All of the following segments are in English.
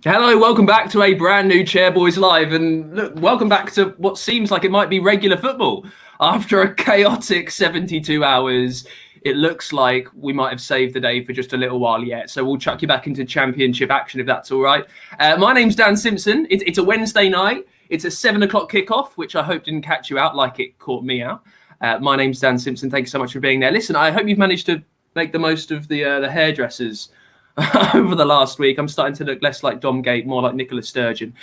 Hello, welcome back to a brand new Chairboys Live, and look, welcome back to what seems like it might be regular football. After a chaotic 72 hours, it looks like we might have saved the day for just a little while yet, so we'll chuck you back into championship action if that's all right. My name's Dan Simpson. It's a Wednesday night. It's a 7 o'clock kickoff, which I hope didn't catch you out like it caught me out. My name's Dan Simpson. Thank you so much for being there. Listen, I hope you've managed to make the most of the hairdressers over the last week. I'm starting to look less like Dom Gate, more like Nicola Sturgeon.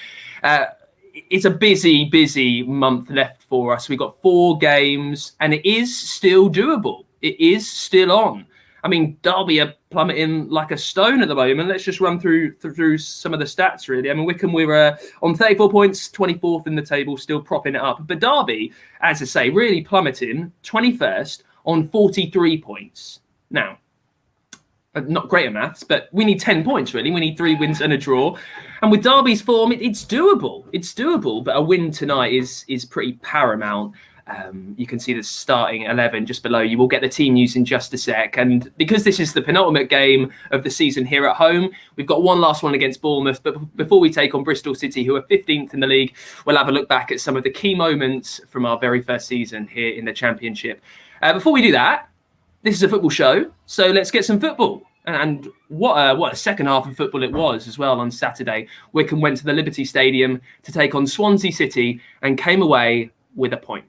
It's a busy month left for us. We've got 4 games and it is still doable. It is still on. I mean, Derby are plummeting like a stone at the moment. Let's just run through some of the stats, really. I mean, Wycombe, we're on 34 points, 24th in the table, still propping it up. But Derby, as I say, really plummeting, 21st on 43 points. Now, not great at maths, but we need 10 points, really. We need 3 wins and a draw. And with Derby's form, it's doable. It's doable, but a win tonight is pretty paramount. You can see the starting 11 just below you. We'll get the team news in just a sec. And because this is the penultimate game of the season here at home, we've got one last one against Bournemouth. But before we take on Bristol City, who are 15th in the league, we'll have a look back at some of the key moments from our very first season here in the Championship. Before we do that, this is a football show, so let's get some football. And what a second half of football it was as well on Saturday. Wycombe went to the Liberty Stadium to take on Swansea City and came away with a point.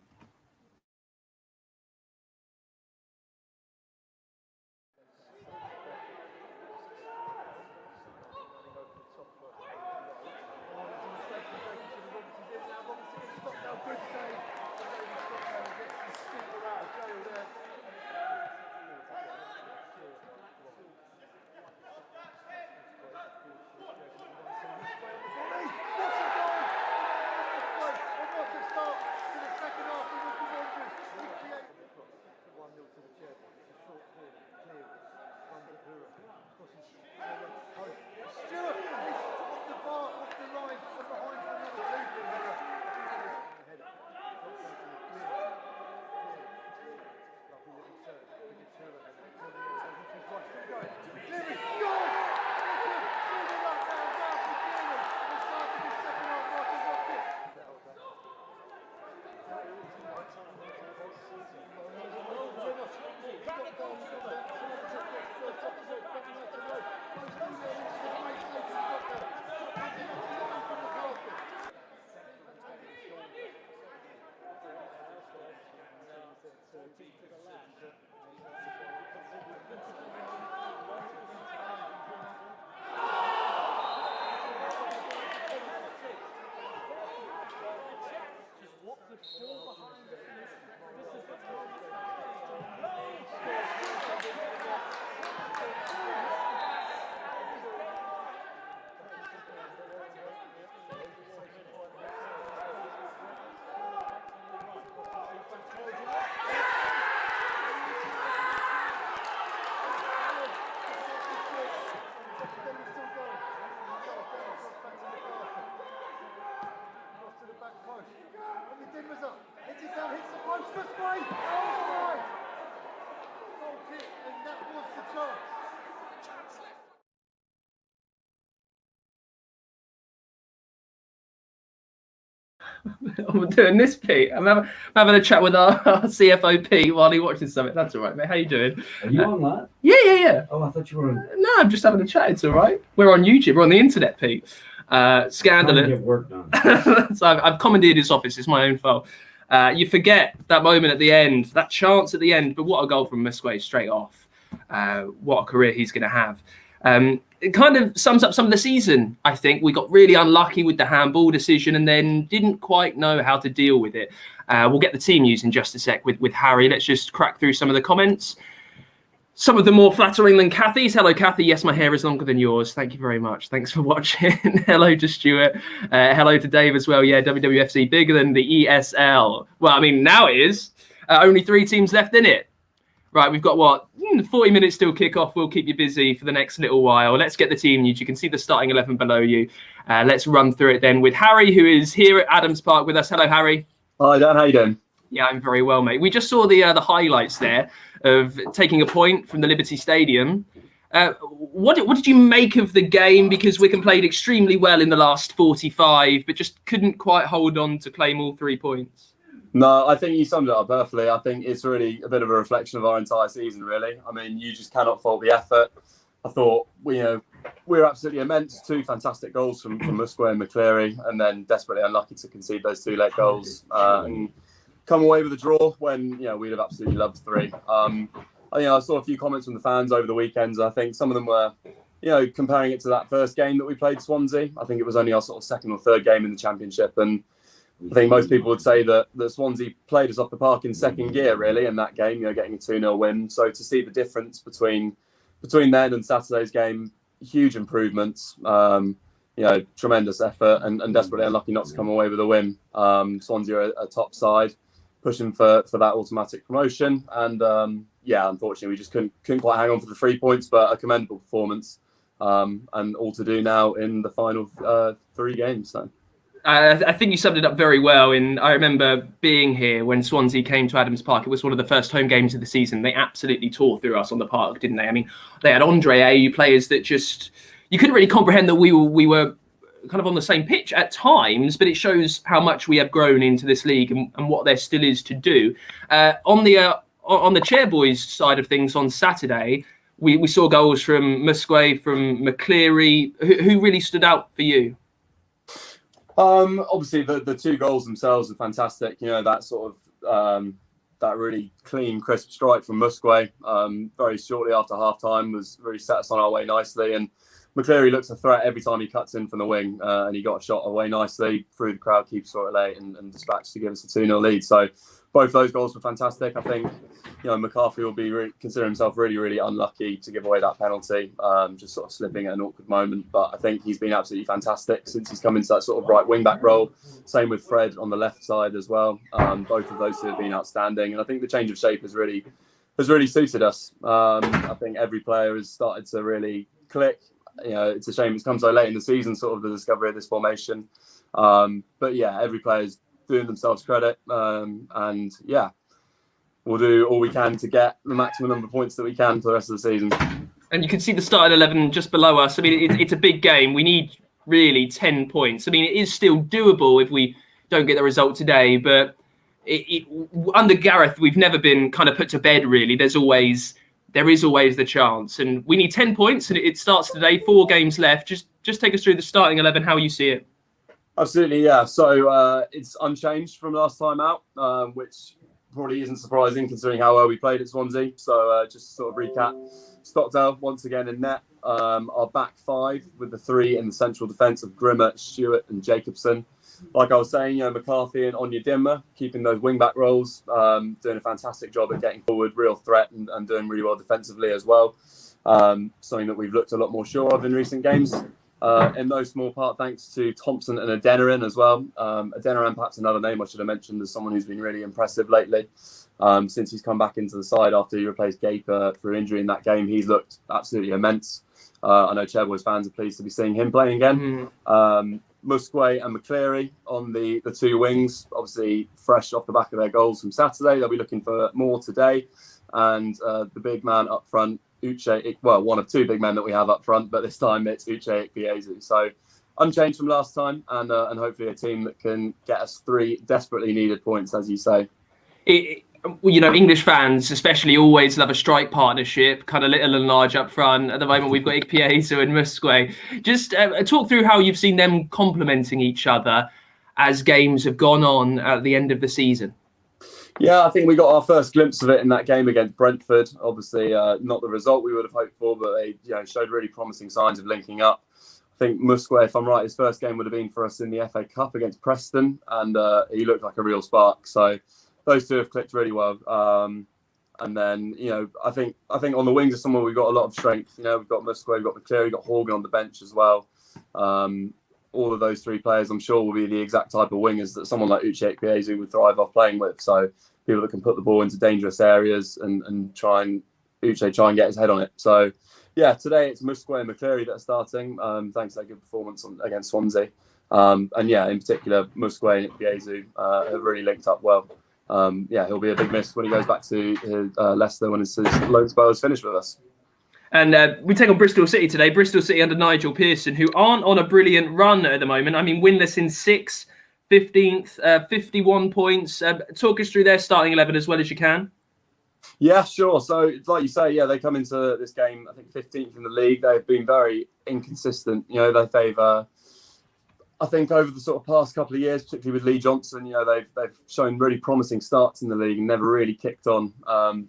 I'm doing this, Pete. I'm having a chat with our CFO, Pete, while he watches something. That's all right, mate. How you doing? Are you on that? Yeah. Oh, I thought you were on. No, I'm just having a chat. It's all right. We're on YouTube. We're on the internet, Pete. Scandalous. Get work done. So I've commandeered his office. It's my own fault. You forget that moment at the end, that chance at the end, but what a goal from Musquet straight off. What a career he's going to have. It kind of sums up some of the season, I think. We got really unlucky with the handball decision and then didn't quite know how to deal with it. We'll get the team news in just a sec with Harry. Let's just crack through some of the comments. Some of them more flattering than Kathy's. Hello, Kathy. Yes, my hair is longer than yours. Thank you very much. Thanks for watching. Hello to Stuart. Hello to Dave as well. Yeah, WWFC bigger than the ESL. Well, I mean, now it is. Only 3 teams left in it. Right, we've got what? 40 minutes till kick-off. We'll keep you busy for the next little while. Let's get the team news. You can see the starting 11 below you. Let's run through it then with Harry, who is here at Adams Park with us. Hello, Harry. Hi, Dan. How you doing? Yeah, I'm very well, mate. We just saw the highlights there of taking a point from the Liberty Stadium. What did you make of the game? Because Wycombe played extremely well in the last 45, but just couldn't quite hold on to claim all 3 points. No, I think you summed it up perfectly. I think it's really a bit of a reflection of our entire season, really. I mean, you just cannot fault the effort. I thought, we were absolutely immense. 2 fantastic goals from Musquay and McCleary, and then desperately unlucky to concede those 2 late goals and come away with a draw when we'd have absolutely loved 3. I saw a few comments from the fans over the weekends. I think some of them were, comparing it to that first game that we played Swansea. I think it was only our sort of second or third game in the Championship, and I think most people would say that Swansea played us off the park in second gear, really, in that game, getting a 2-0 win. So to see the difference between then and Saturday's game, huge improvements, tremendous effort and desperately unlucky not to come away with a win. Swansea are a top side, pushing for that automatic promotion. And unfortunately, we just couldn't quite hang on for the 3 points, but a commendable performance and all to do now in the final 3 games. So. I think you summed it up very well. And I remember being here when Swansea came to Adams Park. It was one of the first home games of the season. They absolutely tore through us on the park, didn't they? I mean, they had Andre Ayew, players that just you couldn't really comprehend that we were kind of on the same pitch at times. But it shows how much we have grown into this league and what there still is to do. On the Chairboys side of things on Saturday, we saw goals from Musquay, from McCleary. Who really stood out for you? Obviously, the 2 goals themselves are fantastic. That sort of that really clean, crisp strike from Musquay very shortly after half time was really set us on our way nicely. And McCleary looks a threat every time he cuts in from the wing, and he got a shot away nicely through the crowd, keeper saw it late and dispatched to give us a 2-0 lead. So both those goals were fantastic. I think McCarthy will be consider himself really, really unlucky to give away that penalty, just sort of slipping at an awkward moment. But I think he's been absolutely fantastic since he's come into that sort of right wing back role. Same with Fred on the left side as well. Both of those 2 have been outstanding, and I think the change of shape has really suited us. I think every player has started to really click. It's a shame it's come so late in the season, sort of the discovery of this formation. But yeah, every player's doing themselves credit, and yeah, we'll do all we can to get the maximum number of points that we can for the rest of the season. And you can see the starting 11 just below us. I mean, it's a big game. We need really 10 points. I mean, it is still doable if we don't get the result today, but under Gareth, we've never been kind of put to bed, really. There is always the chance, and we need 10 points, and it starts today. 4 games left. Just take us through the starting 11, how you see it. Absolutely, yeah. So it's unchanged from last time out, which probably isn't surprising considering how well we played at Swansea. So just to sort of recap, Stockdale once again in net. Our back 5 with the 3 in the central defence of Grimmer, Stewart and Jacobson. Like I was saying, McCarthy and Onyedinma keeping those wing-back roles, doing a fantastic job at getting forward, real threat and doing really well defensively as well. Something that we've looked a lot more sure of in recent games. In no small part thanks to Thompson and Adeniran as well. Adeniran, perhaps another name I should have mentioned as someone who's been really impressive lately. Since he's come back into the side after he replaced Gabba through injury in that game, he's looked absolutely immense. I know Chairboys fans are pleased to be seeing him playing again. Musquay and McCleary on the 2 wings, obviously fresh off the back of their goals from Saturday. They'll be looking for more today. And the big man up front, one of 2 big men that we have up front, but this time it's Uche Ikpeazu. So unchanged from last time, and hopefully a team that can get us 3 desperately needed points, as you say. English fans especially always love a strike partnership, kind of little and large up front. At the moment, we've got Ikpeazu and Musquay. Just talk through how you've seen them complementing each other as games have gone on at the end of the season. Yeah, I think we got our first glimpse of it in that game against Brentford. Obviously, not the result we would have hoped for, but they showed really promising signs of linking up. I think Musquay, if I'm right, his first game would have been for us in the FA Cup against Preston, and he looked like a real spark. So those 2 have clicked really well. And then, I think on the wings are somewhere we've got a lot of strength. We've got Musquay, we've got McCleary, we've got Horgan on the bench as well. All of those 3 players, I'm sure, will be the exact type of wingers that someone like Uche Ikpeazu would thrive off playing with. So people that can put the ball into dangerous areas and try and get his head on it. So yeah, today it's Musquay and McCleary that are starting, thanks to their good performance against Swansea. And yeah, in particular, Musquay and Ikpeazu have really linked up well. He'll be a big miss when he goes back to Leicester when his loan spell is finished with us. And we take on Bristol City today. Bristol City under Nigel Pearson, who aren't on a brilliant run at the moment. I mean, winless in 6, 15th, 51 points. Talk us through their starting 11 as well as you can. Yeah, sure. So, like you say, yeah, they come into this game, I think, 15th in the league. They've been very inconsistent. You know, they've I think over the sort of past couple of years, particularly with Lee Johnson, you know, they've shown really promising starts in the league and never really kicked on.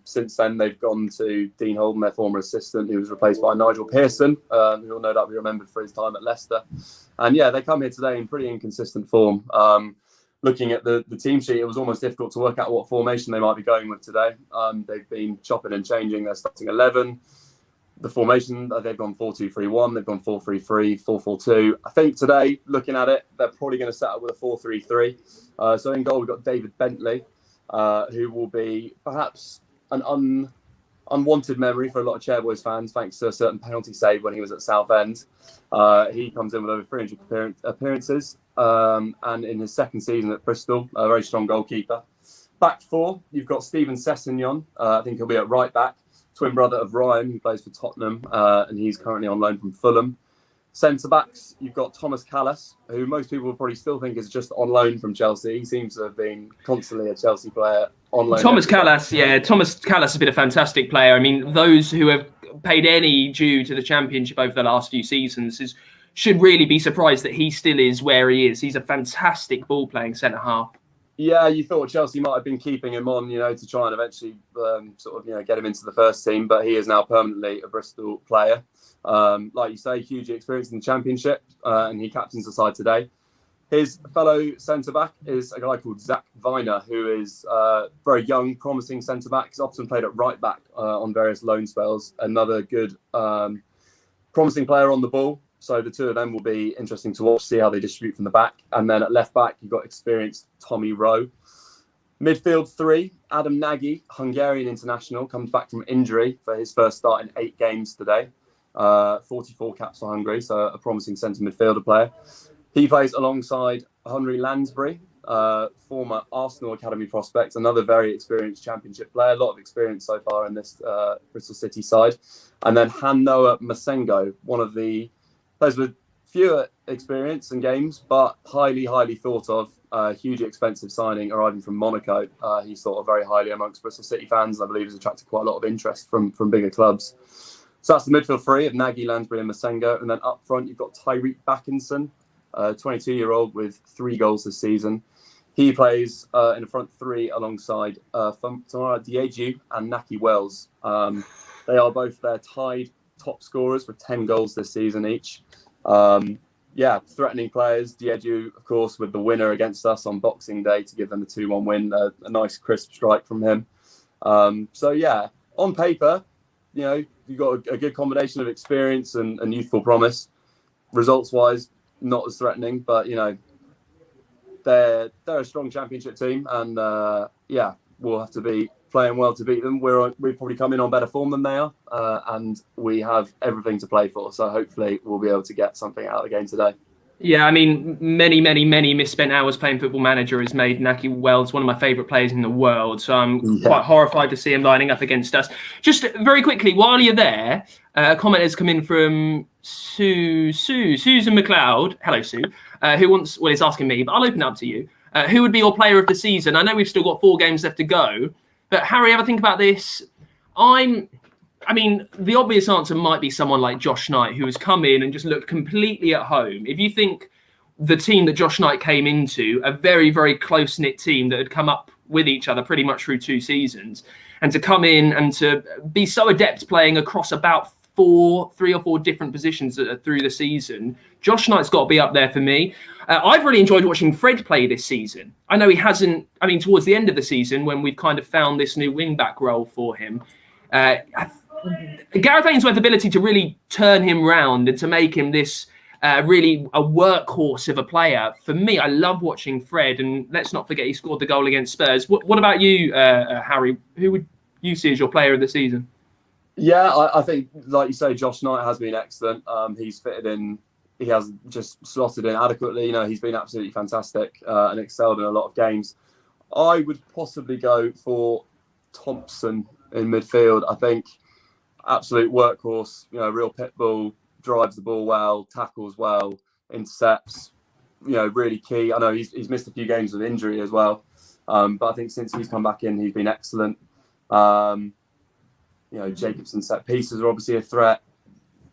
Since then, they've gone to Dean Holden, their former assistant, who was replaced by Nigel Pearson, who will no doubt be remembered for his time at Leicester. And yeah, they come here today in pretty inconsistent form. Looking at the team sheet, it was almost difficult to work out what formation they might be going with today. They've been chopping and changing their starting 11. The formation, they've gone 4-2-3-1, they've gone 4-3-3, 4-4-2. I think today, looking at it, they're probably going to set up with a 4-3-3. So in goal, we've got David Bentley, who will be perhaps an unwanted memory for a lot of Chairboys fans, thanks to a certain penalty save when he was at Southend. He comes in with over 300 appearances, and in his second season at Bristol, a very strong goalkeeper. Back four, you've got Stephen Sessegnon. I think he'll be at right back. Twin brother of Ryan, who plays for Tottenham, and he's currently on loan from Fulham. Centre backs, you've got Thomas Callas, who most people will probably still think is just on loan from Chelsea. He seems to have been constantly a Chelsea player on loan. Thomas Callas has been a fantastic player. I mean, those who have paid any due to the Championship over the last few seasons should really be surprised that he still is where he is. He's a fantastic ball-playing centre-half. Yeah, you thought Chelsea might have been keeping him on, you know, to try and eventually get him into the first team, but he is now permanently a Bristol player. Like you say, hugely experienced in the Championship, and he captains the side today. His fellow centre-back is a guy called Zach Viner, who is very young, promising centre-back. He's often played at right-back on various loan spells. Another good, promising player on the ball. So the two of them will be interesting to watch, see how they distribute from the back. And then at left back, you've got experienced Tommy Rowe. Midfield three, Adam Nagy, Hungarian international, comes back from injury for his first start in 8 games today. 44 caps for Hungary, so a promising centre midfielder player. He plays alongside Henry Lansbury, former Arsenal Academy prospect, another very experienced Championship player, a lot of experience so far in this Bristol City side. And then Han-Noah Masengo, one of the players with fewer experience in games, but highly, highly thought of. Hugely expensive signing arriving from Monaco. He's thought of very highly amongst Bristol City fans, and I believe has attracted quite a lot of interest from bigger clubs. So that's the midfield three of Nagy, Lansbury and Masengo. And then up front, you've got Tyreek Backinson, 22-year-old with 3 goals this season. He plays in the front three alongside Tamara Diédhiou and Naki Wells. They are both their tied top scorers with 10 goals this season each. Threatening players. Diédhiou, of course, with the winner against us on Boxing Day to give them the 2-1 win. A nice crisp strike from him. On paper, you know, you've got a good combination of experience and youthful promise. Results-wise, not as threatening, but, you know, they're a strong Championship team, and we'll have to be playing well to beat them. We've probably come in on better form than they are, and we have everything to play for. So hopefully we'll be able to get something out of the game today. Yeah, I mean, many misspent hours playing Football Manager has made Naki Wells one of my favourite players in the world. So I'm quite horrified to see him lining up against us. Just very quickly, while you're there, a comment has come in from Susan McLeod. Hello, Sue. Who is asking me, but I'll open it up to you. Who would be your player of the season? I know we've still got 4 games left to go, but Harry, ever think about this? The obvious answer might be someone like Josh Knight, who has come in and just looked completely at home. If you think the team that Josh Knight came into, a very, very close-knit team that had come up with each other pretty much through 2 seasons, and to come in and to be so adept playing across about 3 or 4 different positions through the season, Josh Knight's got to be up there for me. I've really enjoyed watching Fred play this season. I know he hasn't, towards the end of the season, when we've kind of found this new wing-back role for him, Gareth Ainsworth's ability to really turn him round and to make him this really a workhorse of a player. For me, I love watching Fred, and let's not forget he scored the goal against Spurs. What about you, Harry? Who would you see as your player of the season? Yeah, I think, like you say, Josh Knight has been excellent. He's fitted in. He has just slotted in adequately. You know, he's been absolutely fantastic and excelled in a lot of games. I would possibly go for Thompson in midfield. I think absolute workhorse. Real pit bull, drives the ball well, tackles well, intercepts. Really key. I know he's missed a few games with injury as well, but I think since he's come back in, he's been excellent. Jacobson's set pieces are obviously a threat.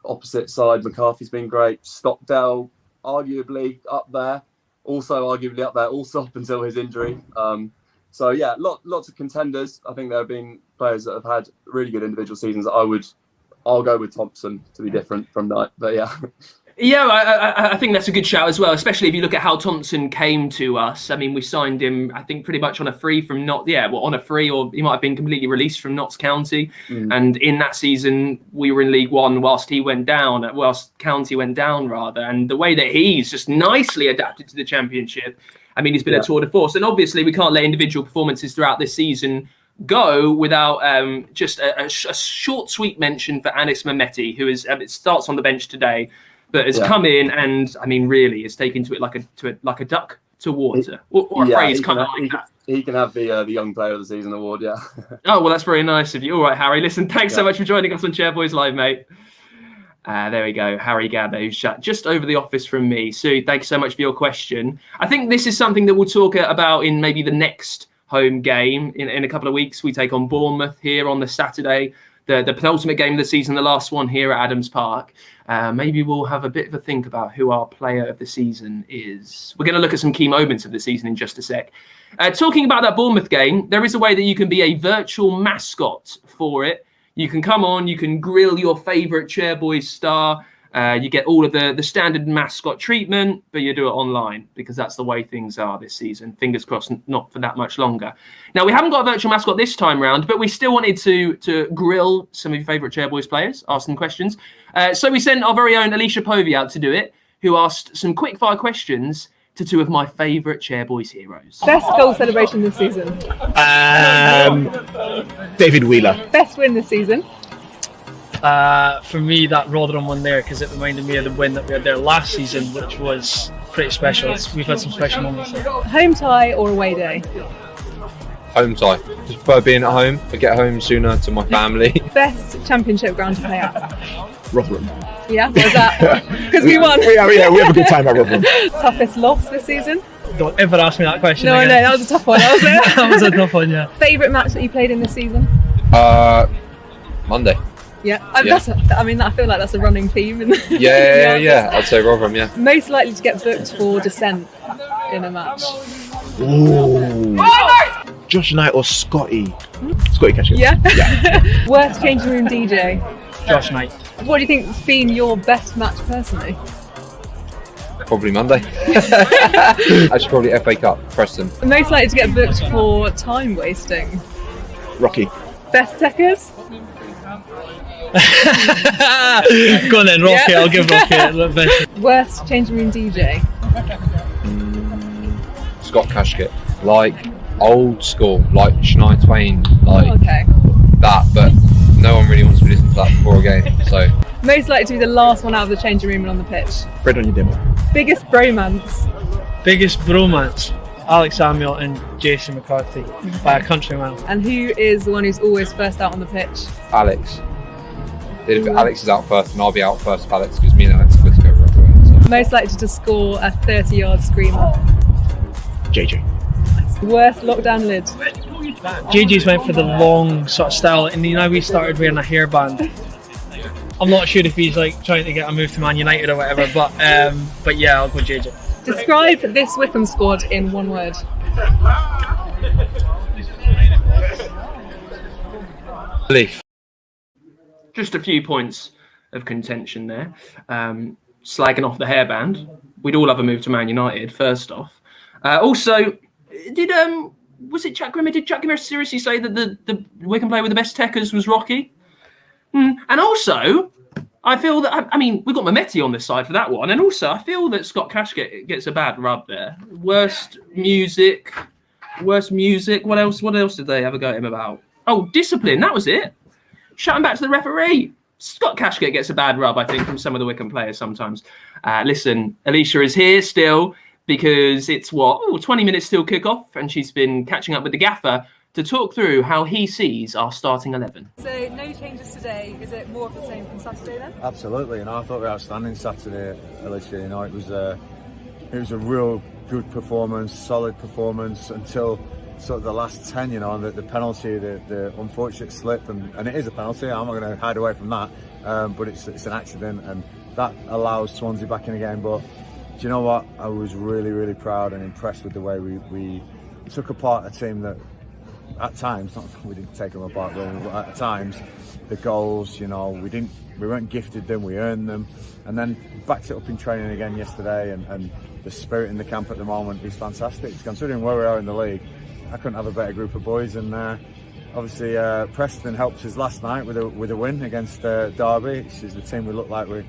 Opposite side, McCarthy's been great. Stockdale, arguably up there. Also up until his injury. So yeah, lots of contenders. I think there have been players that have had really good individual seasons. I'll go with Thompson to be different from Knight, but yeah. Yeah, I think that's a good shout as well, especially if you look at how Thompson came to us. I mean, we signed him, I think, pretty much on a free from on a free, or he might have been completely released from Notts County. And in that season, we were in League One whilst County went down, rather. And the way that he's just nicely adapted to the Championship, I mean, he's been a tour de force. And obviously, we can't let individual performances throughout this season go without just a short, sweet mention for Anis Mehmeti, who it starts on the bench today, but has come in and, I mean, really is taken to it like a duck to water, or a phrase kind of like that. He can have the Young Player of the Season award, yeah. Oh, well, that's very nice of you. All right, Harry. Listen, thanks so much for joining us on Chairboys Live, mate. There we go. Harry Gabba, who's shut just over the office from me. Sue, thanks so much for your question. I think this is something that we'll talk about in maybe the next home game. In a couple of weeks, we take on Bournemouth here on the Saturday. The penultimate game of the season, the last one here at Adams Park. Maybe we'll have a bit of a think about who our player of the season is. We're going to look at some key moments of the season in just a sec. Talking about that Bournemouth game, there is a way that you can be a virtual mascot for it. You can come on, you can grill your favourite Chairboys star. You get all of the standard mascot treatment, but you do it online because that's the way things are this season. Fingers crossed, not for that much longer. Now, we haven't got a virtual mascot this time round, but we still wanted to grill some of your favourite Chairboys players, ask them questions. So we sent our very own Alicia Povey out to do it, who asked some quick-fire questions to two of my favourite Chairboys heroes. Best goal celebration this season? David Wheeler. Best win this season? For me, that Rotherham one there, because it reminded me of the win that we had there last season, which was pretty special. We've had some special moments there. Home tie or away day? Home tie. Just prefer being at home. I get home sooner to my family. Best Championship ground to play at? Rotherham. Yeah, what was that? Because we won. We have a good time at Rotherham. Toughest loss this season? Don't ever ask me that question No, again. that was a tough one. That was a tough one, yeah. Favourite match that you played in this season? Monday. Yeah, I feel like that's a running theme. Yeah. I'd say Rotherham, yeah. Most likely to get booked for dissent in a match? Ooh. Josh Knight or Scotty? Scotty Cashel. Yeah. Worst changing room DJ? Josh Knight. What do you think's been your best match personally? Probably Monday. Actually, probably FA Cup, Preston. Most likely to get booked for time wasting? Rocky. Best techers? Go on then, Rocky. I'll give Rocky a best. Worst changing room DJ? Scott Cashkett. Like old school, like Shania Twain, Okay. that, but no one really wants to be listening to that before a game. So Most likely to be the last one out of the changing room and on the pitch? bread on your demo. Biggest bromance? Biggest bromance? Alex Samuel and Jason McCarthy by a country mile. And who is the one who's always first out on the pitch? Alex. If Alex is out first, and I'll be out first if Alex, because me and Alex split over everywhere. So. Most likely to score a 30-yard screamer? JJ. Worst lockdown lid? JJ's went for the long sort of style, and we started wearing a hairband. I'm not sure if he's like trying to get a move to Man United or whatever, but yeah, I'll go JJ. Describe this Wycombe squad in one word. Belief. Just a few points of contention there. Slagging off the hairband. We'd all have a move to Man United, first off. Also, was it Jack Grimmer? Did Jack Grimmer seriously say that the Wycombe player with the best techers was Rocky? And also, I feel that, we've got Mehmeti on this side for that one. And also, I feel that Scott Cashkett gets a bad rub there. Worst music. What else did they have a go at him about? Oh, discipline. That was it. Shouting back to the referee. Scott Cashkett gets a bad rub, I think, from some of the Wycombe players sometimes. Listen, Alicia is here still because it's 20 minutes till kick-off, and she's been catching up with the gaffer to talk through how he sees our starting 11. So no changes today. Is it more of the same from Saturday then? Absolutely, I thought we were outstanding Saturday, Alicia. It was a real good performance, solid performance until sort of the last 10. And the penalty, the unfortunate slip, and it is a penalty. I'm not going to hide away from that, but it's an accident, and that allows Swansea back in the game. But do you know what? I was really, really proud and impressed with the way we took apart a team that, at times, not we didn't take them apart, but at times, the goals, we weren't gifted them, we earned them, and then backed it up in training again yesterday, and the spirit in the camp at the moment is fantastic. Considering where we are in the league, I couldn't have a better group of boys, and obviously Preston helped us last night with a win against Derby, which is the team we look like we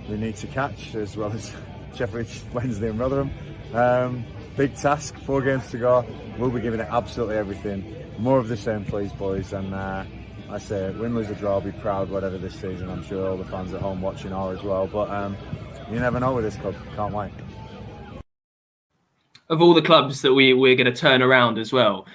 need to catch, as well as Sheffield Wednesday and Rotherham. Big task, 4 games to go. We'll be giving it absolutely everything. More of the same, please, boys. And I say, win, lose or draw, I'll be proud whatever this season. I'm sure all the fans at home watching are as well. But you never know with this club. Can't wait. Of all the clubs that we're going to turn around as well,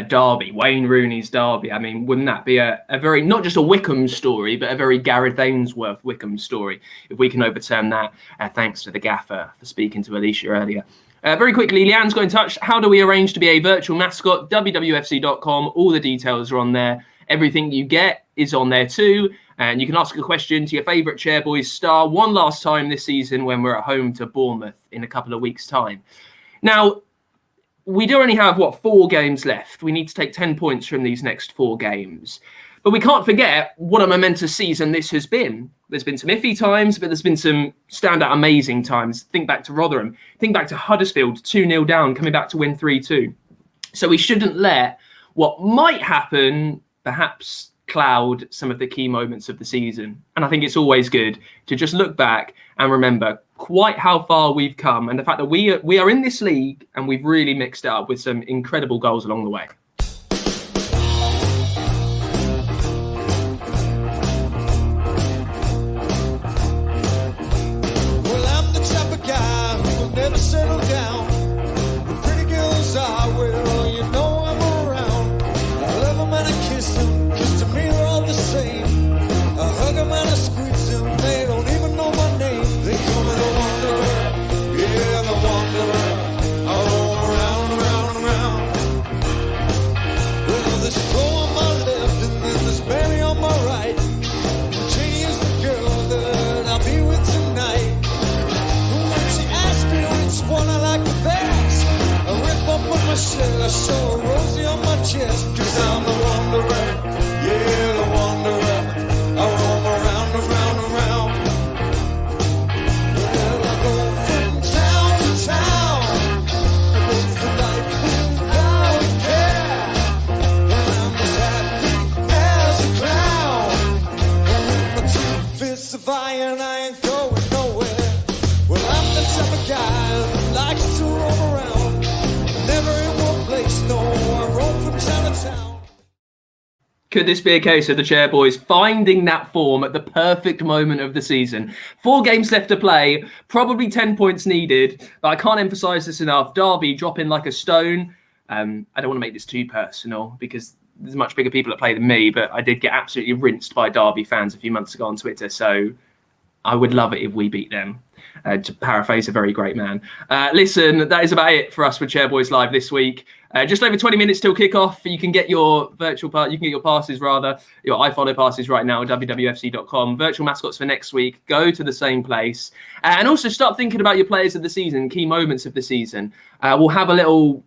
Derby, Wayne Rooney's Derby. I mean, wouldn't that be a very, not just a Wycombe story, but a very Gareth Ainsworth Wycombe story, if we can overturn that, thanks to the gaffer for speaking to Alicia earlier. Very quickly, Leanne's got in touch. How do we arrange to be a virtual mascot? wwfc.com. All the details are on there. Everything you get is on there too. And you can ask a question to your favourite Chairboys star one last time this season when we're at home to Bournemouth in a couple of weeks' time. Now, we do only have, 4 games left. We need to take 10 points from these next 4 games. But we can't forget what a momentous season this has been. There's been some iffy times, but there's been some standout amazing times. Think back to Rotherham. Think back to Huddersfield, 2-0 down, coming back to win 3-2. So we shouldn't let what might happen perhaps cloud some of the key moments of the season. And I think it's always good to just look back and remember quite how far we've come, and the fact that we are in this league and we've really mixed it up with some incredible goals along the way. Settle down. The pretty girls are, well, you know I'm around. I love them and I kiss them, 'cause to me they're all the same. I hug them and I squeeze them, they don't even know my name. They call me the wanderer, yeah, the wanderer. I roam around, around, around. Well, there's a girl on my left and then there's Mary on my right. Jenny is the girl that I'll be with tonight. One I like the best. I rip up with my shirt, I show a rosy on my chest. 'Cause I'm the wanderer, yeah, the wanderer. I roam around, around, around. Well, I go from town to town. I live the life without a care. And I'm as happy as a clown. And with my 2 fists of iron, I ain't going nowhere. Well, I'm the type of guy who likes to roam around, never in one place, no, I roam from town to town. Could this be a case of the Chairboys finding that form at the perfect moment of the season? 4 games left to play, probably 10 points needed, but I can't emphasise this enough. Derby dropping like a stone. I don't want to make this too personal because there's much bigger people at play than me, but I did get absolutely rinsed by Derby fans a few months ago on Twitter, so I would love it if we beat them. To paraphrase a very great man. Listen, that is about it for us with Chairboys Live this week. Just over 20 minutes till kick-off. You can get your passes rather, your iFollow passes right now at wwfc.com. Virtual mascots for next week. Go to the same place. And also start thinking about your players of the season, key moments of the season. We'll have a little,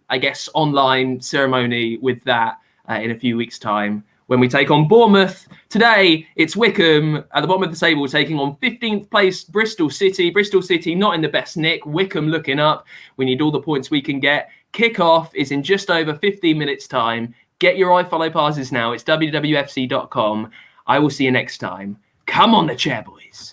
online ceremony with that in a few weeks' time, when we take on Bournemouth. Today, it's Wycombe at the bottom of the table taking on 15th place Bristol City. Bristol City not in the best nick. Wycombe looking up. We need all the points we can get. Kick-off is in just over 15 minutes' time. Get your iFollow passes now. It's wwfc.com. I will see you next time. Come on, the Chairboys.